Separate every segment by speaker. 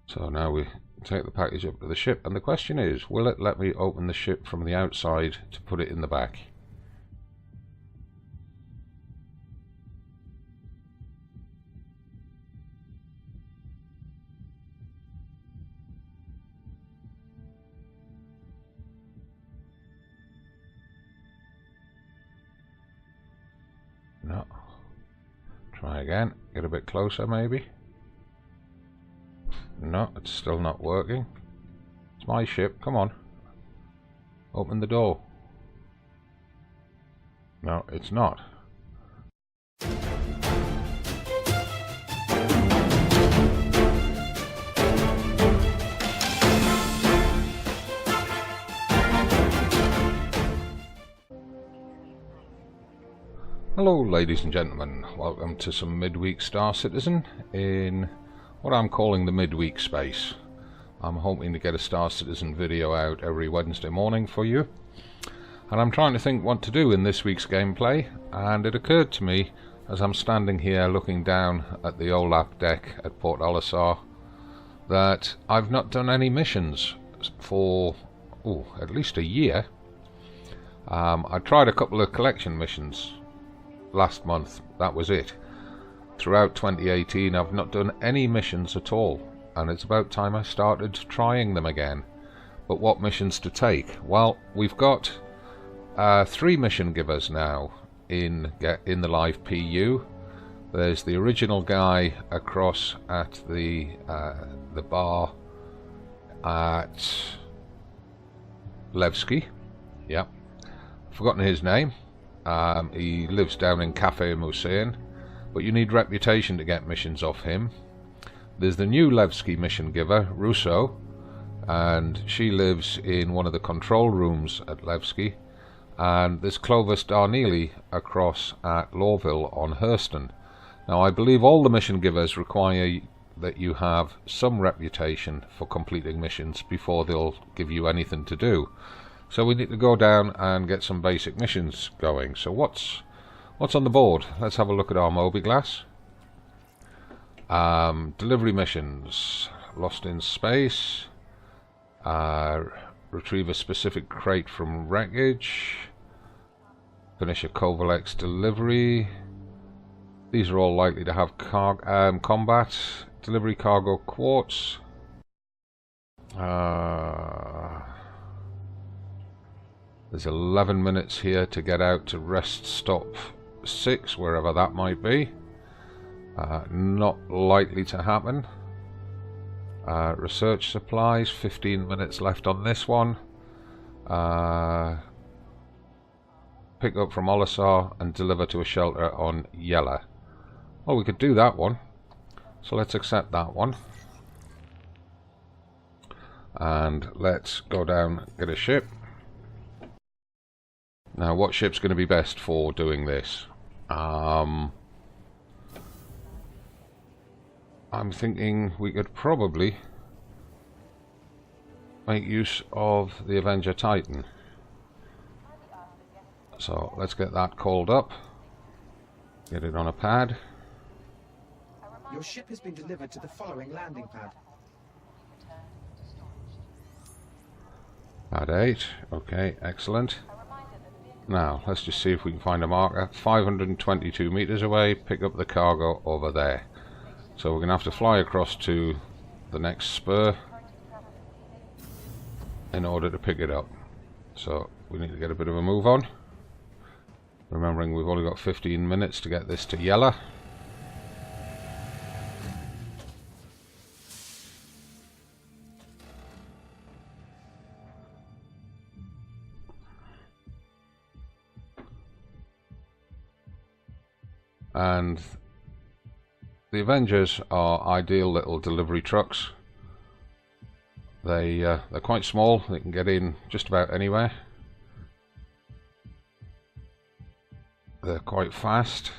Speaker 1: So now we take the package up to the ship, and the question is, will it let me open the ship from the outside to put it in the back? No. Try again, get a bit closer maybe. No, it's still not working. It's my ship, come on. Open the door. No, it's not. Hello ladies and gentlemen, welcome to some midweek Star Citizen in what I'm calling the midweek space. I'm hoping to get a Star Citizen video out every Wednesday morning for you, and I'm trying to think what to do in this week's gameplay, and it occurred to me as I'm standing here looking down at the OLAP deck at Port Olisar that I've not done any missions for at least a year. I tried a couple of collection missions last month, that was it. Throughout 2018 I've not done any missions at all, and it's about time I started trying them again. But what missions to take? Well, we've got 3 mission givers now in the live PU. There's the original guy across at the bar at Levski. Yep, forgotten his name. He lives down in Cafe Musain, but you need reputation to get missions off him. There's the new Levski mission giver, Russo, and she lives in one of the control rooms at Levski. And there's Clovis Darneely across at Lawville on Hurston. Now I believe all the mission givers require that you have some reputation for completing missions before they'll give you anything to do. So we need to go down and get some basic missions going. So what's on the board? Let's have a look at our Mobiglass. Delivery missions. Lost in space. Retrieve a specific crate from wreckage. Finish a Covalex delivery. These are all likely to have combat. Delivery cargo quartz. There's 11 minutes here to get out to rest stop 6, wherever that might be. Not likely to happen. Research supplies, 15 minutes left on this one. Pick up from Olisar and deliver to a shelter on Yella. Well, we could do that one. So let's accept that one. And let's go down and get a ship. Now, what ship's going to be best for doing this? I'm thinking we could probably make use of the Avenger Titan. So let's get that called up. Get it on a pad.
Speaker 2: Your ship has been delivered to the following landing pad.
Speaker 1: Pad 8. Okay, excellent. Now, let's just see if we can find a marker. 522 meters away, pick up the cargo over there. So we're going to have to fly across to the next spur in order to pick it up. So we need to get a bit of a move on. Remembering we've only got 15 minutes to get this to Yella. And the Avengers are ideal little delivery trucks. They're quite small, they can get in just about anywhere. They're quite fast,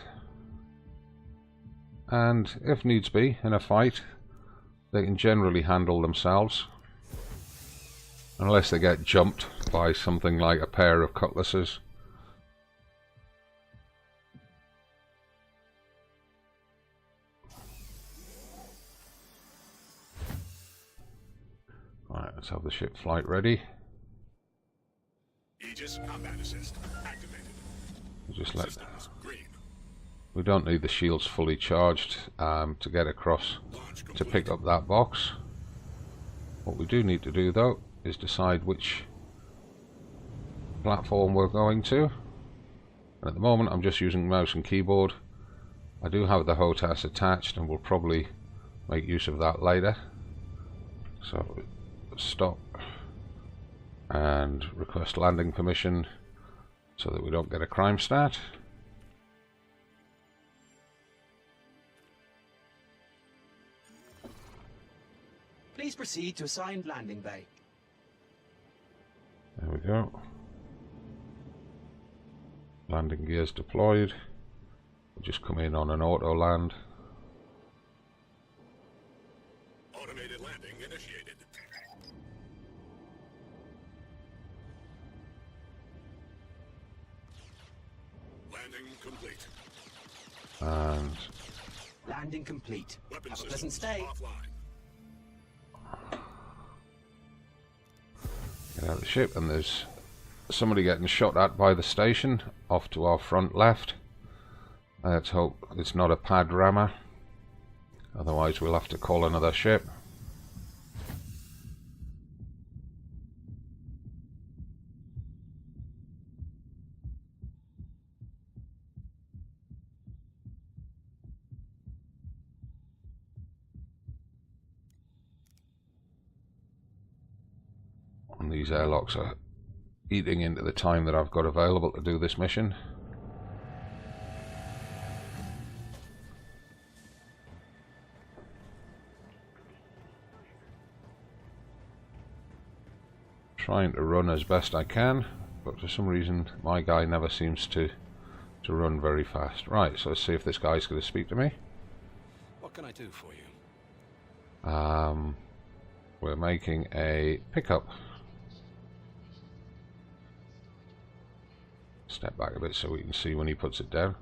Speaker 1: and if needs be in a fight, they can generally handle themselves, unless they get jumped by something like a pair of cutlasses. Right, let's have the ship flight ready.
Speaker 3: Aegis combat assist activated.
Speaker 1: Just let.
Speaker 3: Systems green.
Speaker 1: We don't need the shields fully charged to get across to pick up that box. What we do need to do though is decide which platform we're going to. And at the moment I'm just using mouse and keyboard. I do have the HOTAS attached and we'll probably make use of that later. So stop and request landing permission so that we don't get a crime stat.
Speaker 2: Please proceed to assigned landing bay.
Speaker 1: There we go. Landing gears deployed. We'll just come in on an auto land.
Speaker 3: Automated landing initiated. Landing complete.
Speaker 1: And
Speaker 2: Landing complete.
Speaker 3: Weapon
Speaker 2: Have a
Speaker 3: systems
Speaker 2: pleasant stay.
Speaker 3: offline.
Speaker 1: get out of the ship, and there's somebody getting shot at by the station off to our front left. Let's hope it's not a pad rammer, otherwise we'll have to call another ship. And these airlocks are eating into the time that I've got available to do this mission. Trying to run as best I can, but for some reason my guy never seems to run very fast. Right, so let's see if this guy's going to speak to me.
Speaker 3: What can I do for you?
Speaker 1: We're making a pickup. Step back a bit so we can see when he puts it down.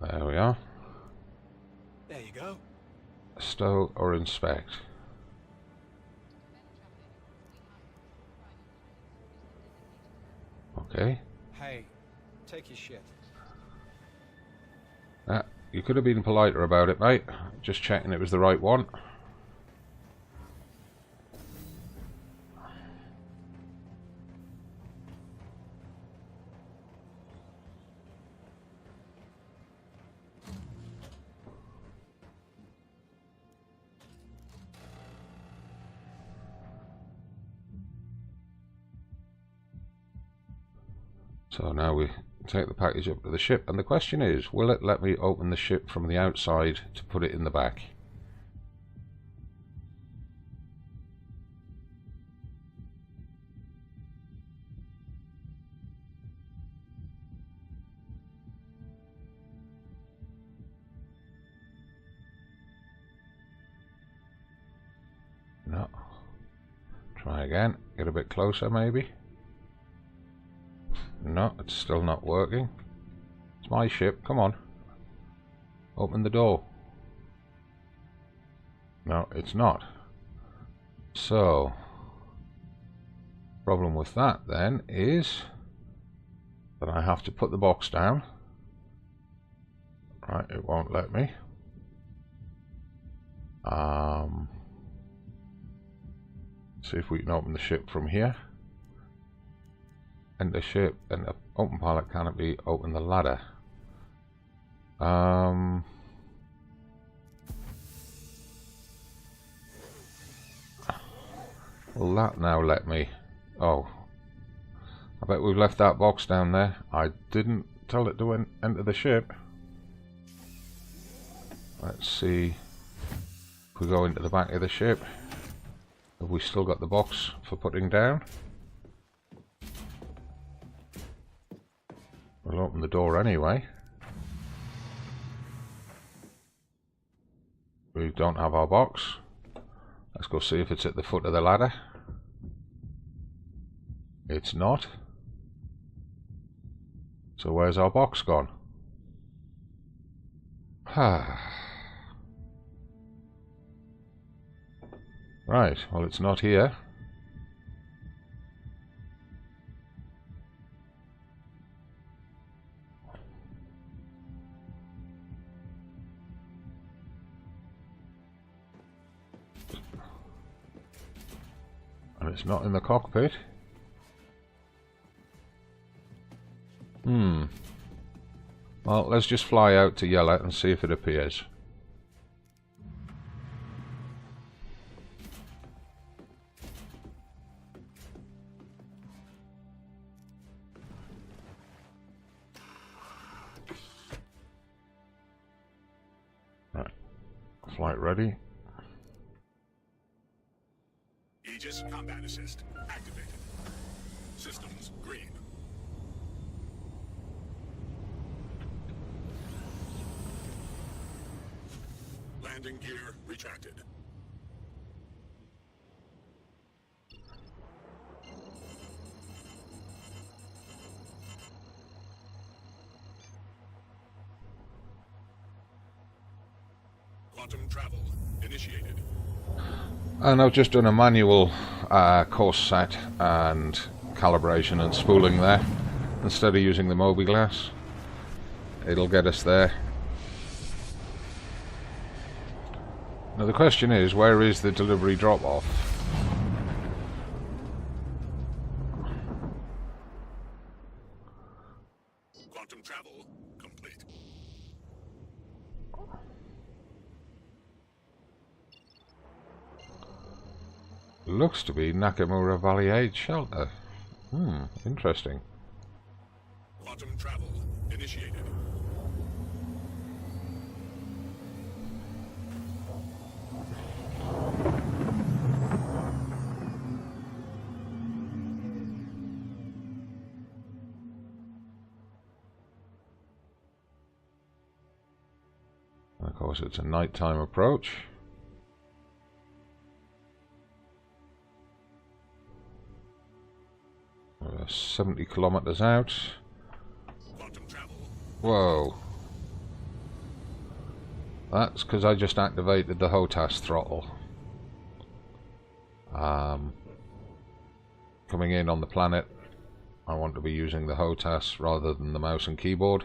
Speaker 1: There we are.
Speaker 3: There you go.
Speaker 1: Stow or inspect. Okay.
Speaker 4: Hey, take your shit.
Speaker 1: You could have been politer about it, mate. Just checking it was the right one. So now we take the package up to the ship, and the question is, will it let me open the ship from the outside to put it in the back? No. Try again, get a bit closer maybe. No, it's still not working. It's my ship, come on. Open the door. No, it's not. So, problem with that then is that I have to put the box down. Right, it won't let me. See if we can open the ship from here. Enter ship, and open pilot canopy, open the ladder. Will that now let me? Oh, I bet we've left that box down there. I didn't tell it to enter the ship. Let's see if we go into the back of the ship. Have we still got the box for putting down? We'll open the door anyway. We don't have our box. Let's go see if it's at the foot of the ladder. It's not. So where's our box gone? Right, well it's not here. And it's not in the cockpit. Well, let's just fly out to yell at and see if it appears. Right, flight ready.
Speaker 3: Aegis Combat Assist activated. Systems green. Landing gear retracted. Quantum travel initiated.
Speaker 1: And I've just done a manual course set and calibration and spooling there. Instead of using the Mobi-Glass, it'll get us there. Now the question is, where is the delivery drop-off?
Speaker 3: Quantum travel complete.
Speaker 1: Looks to be Nakamura Valley 8 shelter. Interesting.
Speaker 3: Quantum travel initiated.
Speaker 1: Of course, it's a nighttime approach. We're 70 kilometers out.
Speaker 3: Quantum travel.
Speaker 1: Whoa. That's because I just activated the HOTAS throttle. Coming in on the planet, I want to be using the HOTAS rather than the mouse and keyboard.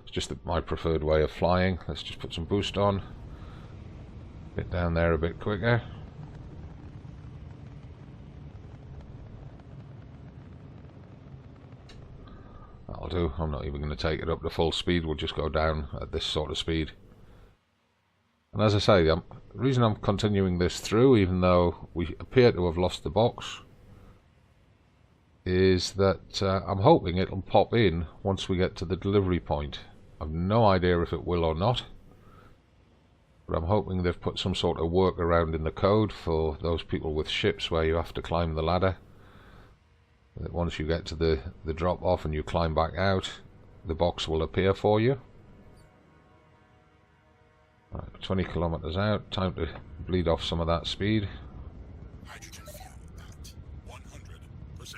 Speaker 1: It's just my preferred way of flying. Let's just put some boost on. Get down there a bit quicker. That'll do. I'm not even going to take it up to full speed. We'll just go down at this sort of speed. And as I say, the reason I'm continuing this through, even though we appear to have lost the box, is that I'm hoping it'll pop in once we get to the delivery point. I've no idea if it will or not, but I'm hoping they've put some sort of workaround in the code for those people with ships where you have to climb the ladder. That once you get to the drop off and you climb back out, the box will appear for you. Right, 20 kilometers out, time to bleed off some of that speed.
Speaker 3: Hydrogen fuel at 100%.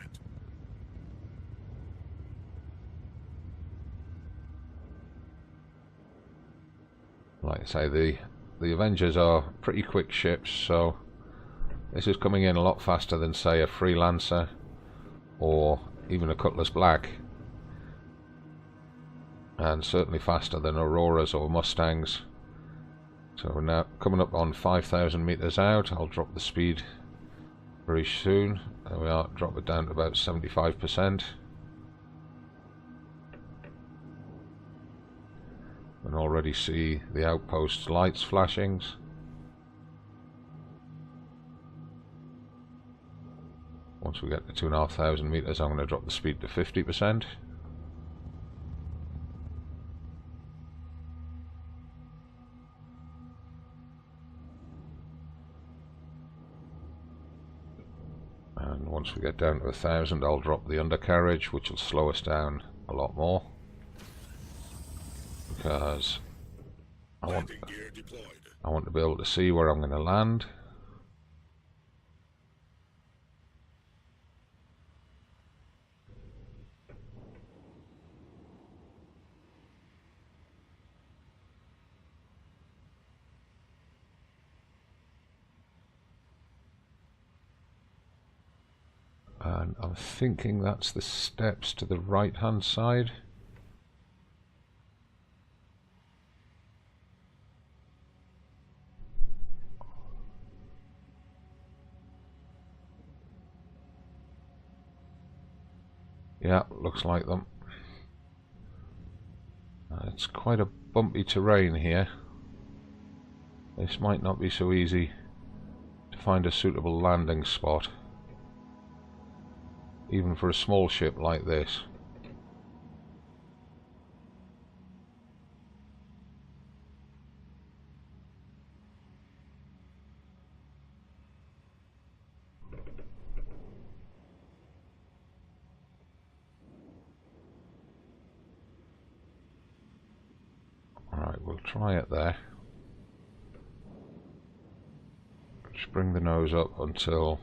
Speaker 1: Like I say, the Avengers are pretty quick ships, so this is coming in a lot faster than, say, a Freelancer or even a Cutlass Black, and certainly faster than Auroras or Mustangs. So we're now coming up on 5,000 meters out. I'll drop the speed very soon. There we are, drop it down to about 75%. You can already see the outpost lights flashing. Once we get to 2,500 meters, I'm going to drop the speed to 50%. And once we get down to 1,000, I'll drop the undercarriage, which will slow us down a lot more. Because I want to be able to see where I'm going to land. And I'm thinking that's the steps to the right hand side. Yeah, looks like them. It's quite a bumpy terrain here. This might not be so easy to find a suitable landing spot, even for a small ship like this. Alright, we'll try it there. Just bring the nose up until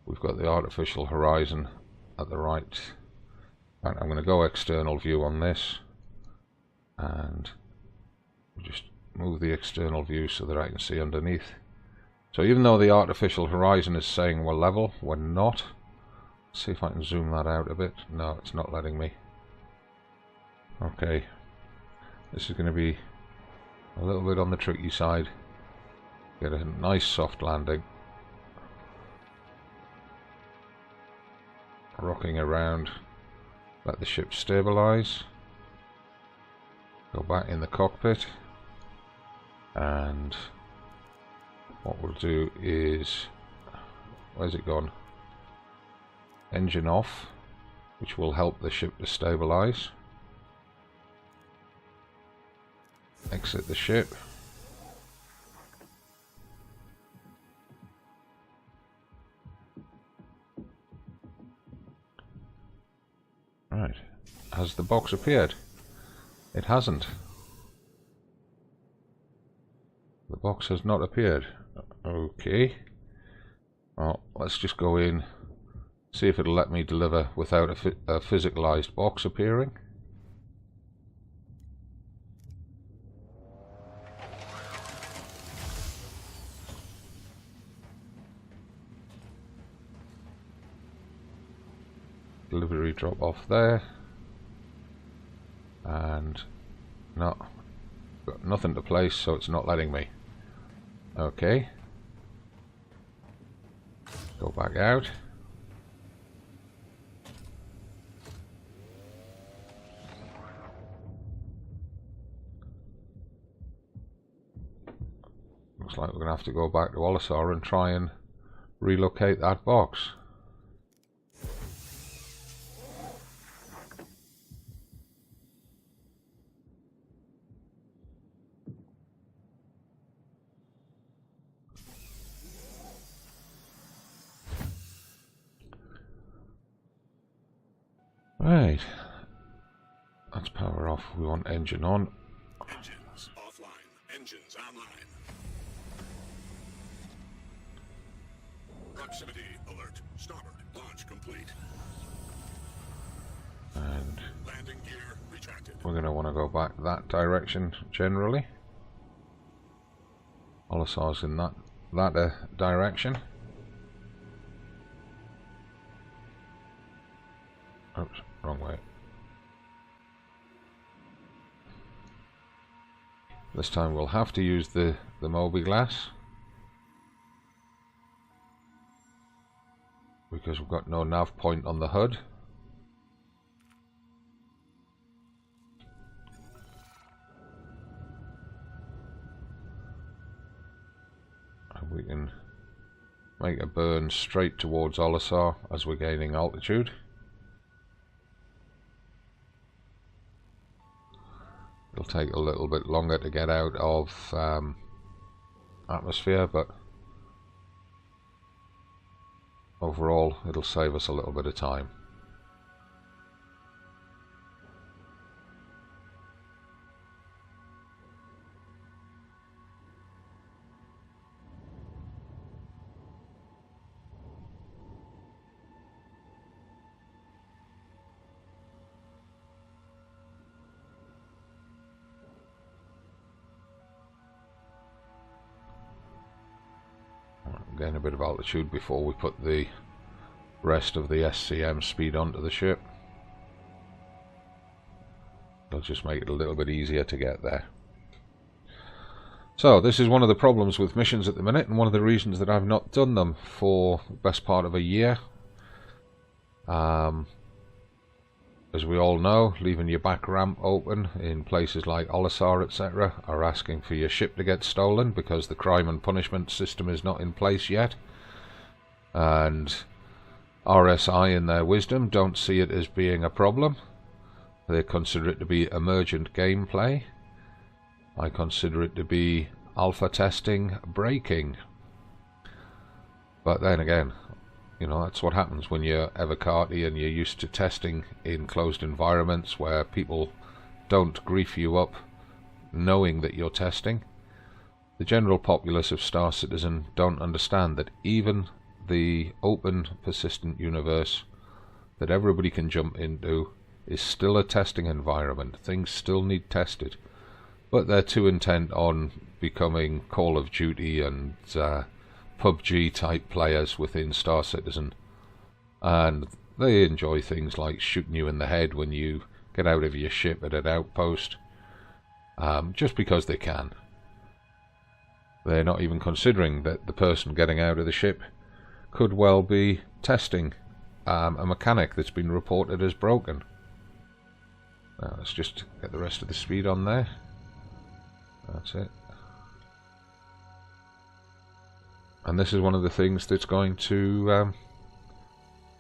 Speaker 1: we've got the artificial horizon at the right. And I'm going to go external view on this, and just move the external view so that I can see underneath. So even though the artificial horizon is saying we're level, we're not. Let's see if I can zoom that out a bit. No, it's not letting me. Okay, this is going to be a little bit on the tricky side. Get a nice soft landing. Rocking around, let the ship stabilize, go back in the cockpit, and what we'll do is, where's it gone? Engine off, which will help the ship to stabilize. Exit the ship. Right, has the box appeared? It hasn't. The box has not appeared. Okay. Well, let's just go in, see if it'll let me deliver without a physicalized box appearing. Delivery drop off there, and no, got nothing to place, so it's not letting me. Okay, go back out. Looks like we're gonna have to go back to Olisar and try and relocate that box. Right, let's power off. We want engine on.
Speaker 3: Engines offline. Engines online. Proximity alert. Starboard. Launch complete.
Speaker 1: And
Speaker 3: Landing gear retracted.
Speaker 1: we're going to want to go back that direction generally. Olisar's in that direction. Oops, wrong way. This time we'll have to use the Moby glass, because we've got no nav point on the HUD. And we can make a burn straight towards Olisar as we're gaining altitude. It'll take a little bit longer to get out of atmosphere, but overall it'll save us a little bit of time. Gain a bit of altitude before we put the rest of the SCM speed onto the ship. It'll just make it a little bit easier to get there. So this is one of the problems with missions at the minute, and one of the reasons that I've not done them for the best part of a year. As we all know, leaving your back ramp open in places like Olisar, etc., are asking for your ship to get stolen because the crime and punishment system is not in place yet. And RSI, in their wisdom, don't see it as being a problem. They consider it to be emergent gameplay. I consider it to be alpha testing breaking. But then again, you know, that's what happens when you're Evocati and you're used to testing in closed environments where people don't grief you up knowing that you're testing. The general populace of Star Citizen don't understand that even the open, persistent universe that everybody can jump into is still a testing environment. Things still need tested. But they're too intent on becoming Call of Duty and PUBG type players within Star Citizen, and they enjoy things like shooting you in the head when you get out of your ship at an outpost, just because they can. They're not even considering that the person getting out of the ship could well be testing a mechanic that's been reported as broken. Now let's just get the rest of the speed on there. That's it. And this is one of the things that's going to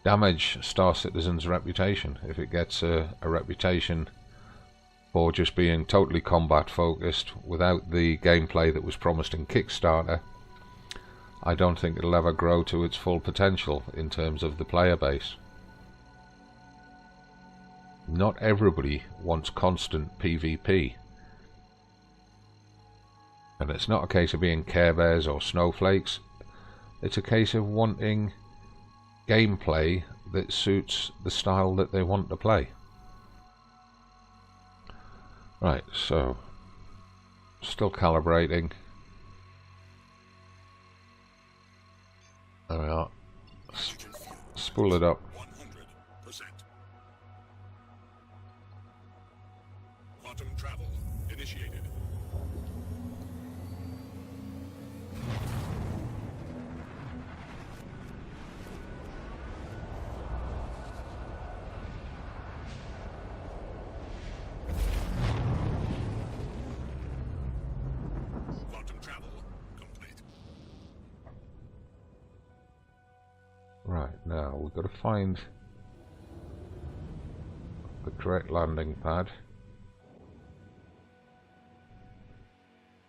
Speaker 1: damage Star Citizen's reputation. If it gets a reputation for just being totally combat focused without the gameplay that was promised in Kickstarter, I don't think it'll ever grow to its full potential in terms of the player base. Not everybody wants constant PvP. And it's not a case of being Care Bears or snowflakes. It's a case of wanting gameplay that suits the style that they want to play. Right, so still calibrating. There we are. Spool it up.
Speaker 3: 100%. Quantum travel initiated.
Speaker 1: Right, now we've got to find the correct landing pad.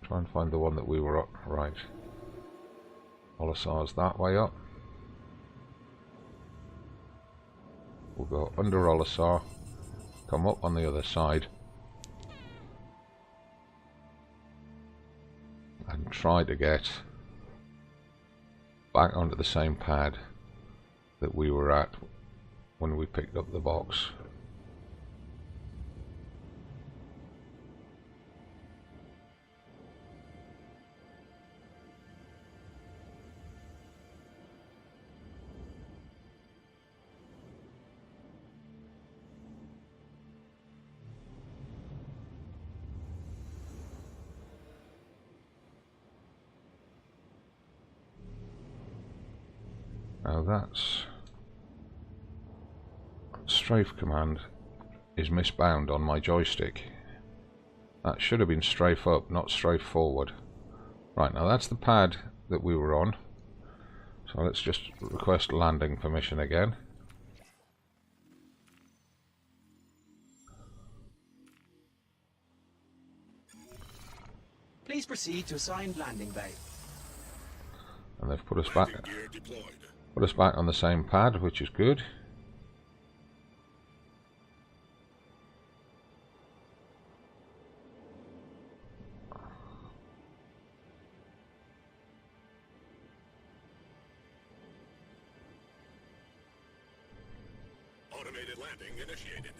Speaker 1: Try and find the one that we were up. Right. Olisar's that way up. We'll go under Olisar, come up on the other side, and try to get back onto the same pad that we were at when we picked up the box. Now that's strafe command is misbound on my joystick. That should have been strafe up, not strafe forward. Right, now that's the pad that we were on. So let's just request landing permission again.
Speaker 2: Please proceed to assigned landing bay.
Speaker 1: And they've put us back
Speaker 3: Gear deployed.
Speaker 1: on the same pad, which is good.
Speaker 3: Automated landing initiated.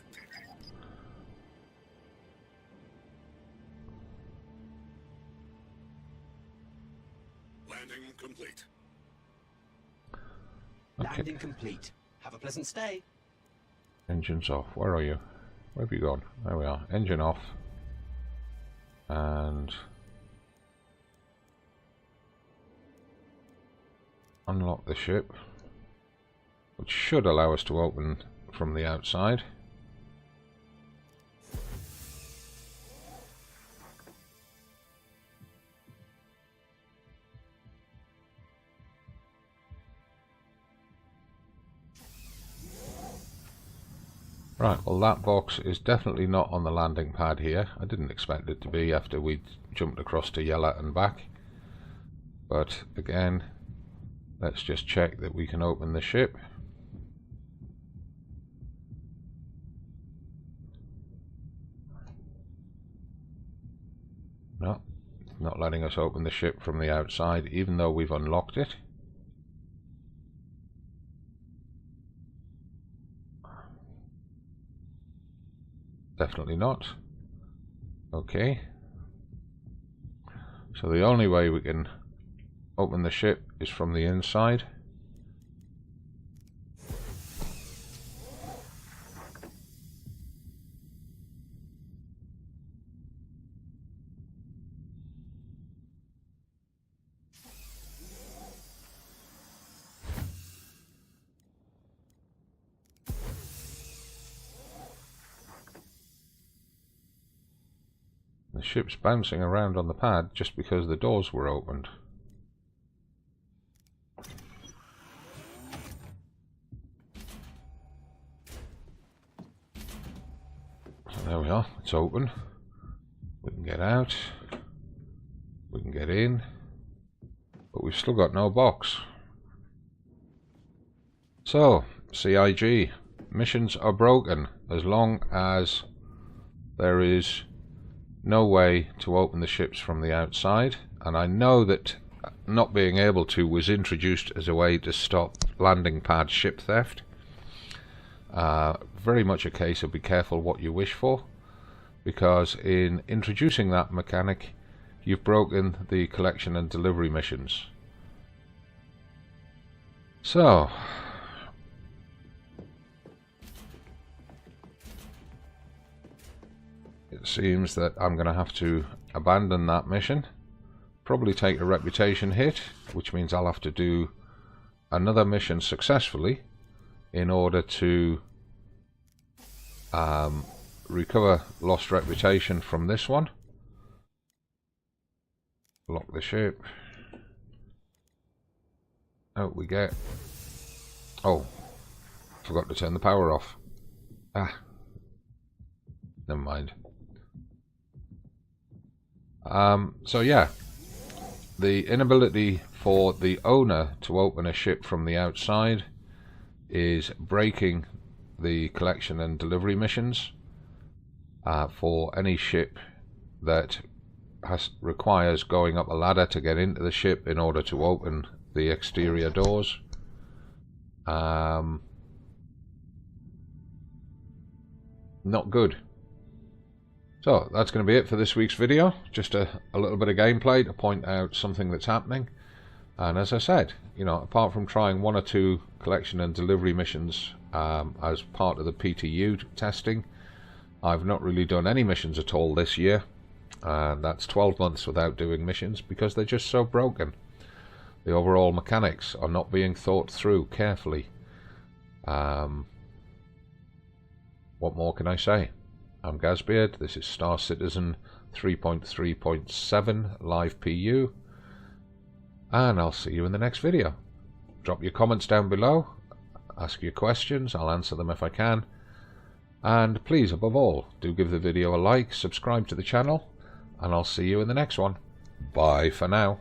Speaker 3: Landing complete.
Speaker 1: Okay.
Speaker 2: Landing complete. Have a pleasant stay.
Speaker 1: Engine's off. Where are you? Where have you gone? There we are. Engine off. And unlock the ship, which should allow us to open from the outside. Right, well that box is definitely not on the landing pad here. I didn't expect it to be after we jumped across to Yella and back. But again, let's just check that we can open the ship. No, not letting us open the ship from the outside, even though we've unlocked it. Definitely not. Okay. So the only way we can open the ship is from the inside. The ship's bouncing around on the pad just because the doors were opened. So there we are, it's open. We can get out. We can get in. But we've still got no box. So, CIG, missions are broken as long as there is no way to open the ships from the outside, and I know that not being able to was introduced as a way to stop landing pad ship theft. Very much a case of be careful what you wish for, because in introducing that mechanic you've broken the collection and delivery missions. So it seems that I'm going to have to abandon that mission, probably take a reputation hit, which means I'll have to do another mission successfully in order to recover lost reputation from this one. Lock the ship. Out we get. Oh, forgot to turn the power off. Ah, never mind. So yeah, the inability for the owner to open a ship from the outside is breaking the collection and delivery missions for any ship that requires going up a ladder to get into the ship in order to open the exterior doors. Not good. So that's going to be it for this week's video. Just a little bit of gameplay to point out something that's happening. And as I said, you know, apart from trying one or two collection and delivery missions as part of the PTU testing, I've not really done any missions at all this year. And that's 12 months without doing missions because they're just so broken. The overall mechanics are not being thought through carefully. What more can I say? I'm Gazbeard, this is Star Citizen 3.3.7 Live PU, and I'll see you in the next video. Drop your comments down below, ask your questions, I'll answer them if I can, and please, above all, do give the video a like, subscribe to the channel, and I'll see you in the next one. Bye for now.